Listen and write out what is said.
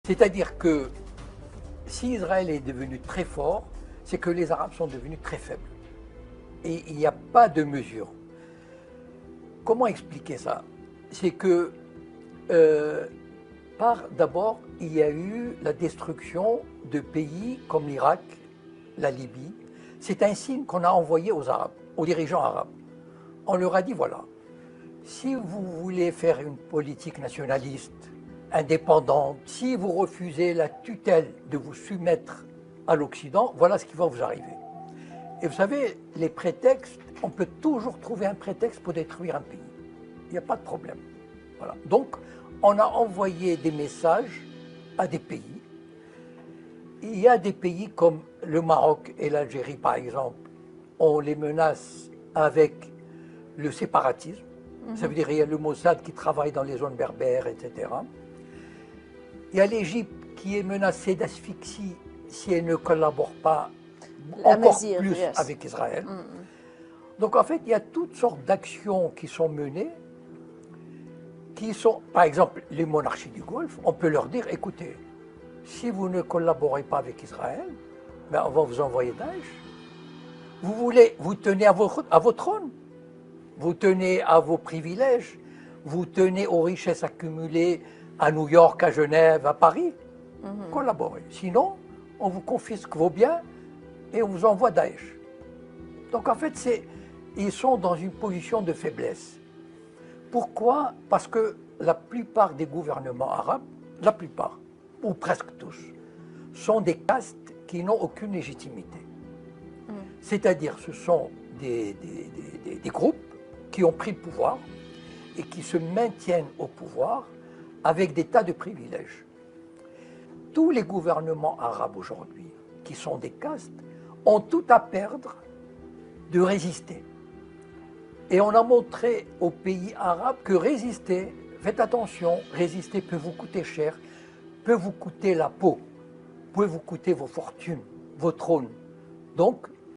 C'est-à-dire que si Israël est devenu très fort, c'est que les Arabes sont devenus très faibles. Et il n'y a pas de mesure. Comment expliquer ça? C'est que, d'abord, il y a eu la destruction de pays comme l'Irak, la Libye. C'est un signe qu'on a envoyé aux Arabes, aux dirigeants arabes. On leur a dit, voilà, si vous voulez faire une politique nationaliste, indépendante, si vous refusez la tutelle de vous soumettre à l'Occident, voilà ce qui va vous arriver. Et vous savez, les prétextes, on peut toujours trouver un prétexte pour détruire un pays. Il n'y a pas de problème. Voilà. Donc, on a envoyé des messages à des pays. Il y a des pays comme le Maroc et l'Algérie, par exemple, on les menace avec le séparatisme. Ça veut dire qu'il y a le Mossad qui travaille dans les zones berbères, etc. Il y a l'Égypte qui est menacée d'asphyxie si elle ne collabore pas encore plus avec Israël. Donc en fait, il y a toutes sortes d'actions qui sont menées, qui sont, par exemple, les monarchies du Golfe, on peut leur dire, écoutez, si vous ne collaborez pas avec Israël, ben on va vous envoyer Daesh. Vous tenez à vos trônes, vous tenez à vos privilèges, vous tenez aux richesses accumulées à New York, à Genève, à Paris. Collaborez. Sinon, on vous confisque vos biens et on vous envoie Daesh. Donc en fait, ils sont dans une position de faiblesse. Pourquoi? Parce que la plupart des gouvernements arabes, la plupart, ou presque tous, sont des castes qui n'ont aucune légitimité. C'est-à-dire, ce sont des groupes qui ont pris le pouvoir et qui se maintiennent au pouvoir avec des tas de privilèges. Tous les gouvernements arabes aujourd'hui, qui sont des castes, ont tout à perdre de résister. Et on a montré aux pays arabes que résister, faites attention, résister peut vous coûter cher, peut vous coûter la peau, peut vous coûter vos fortunes, vos trônes. Donc,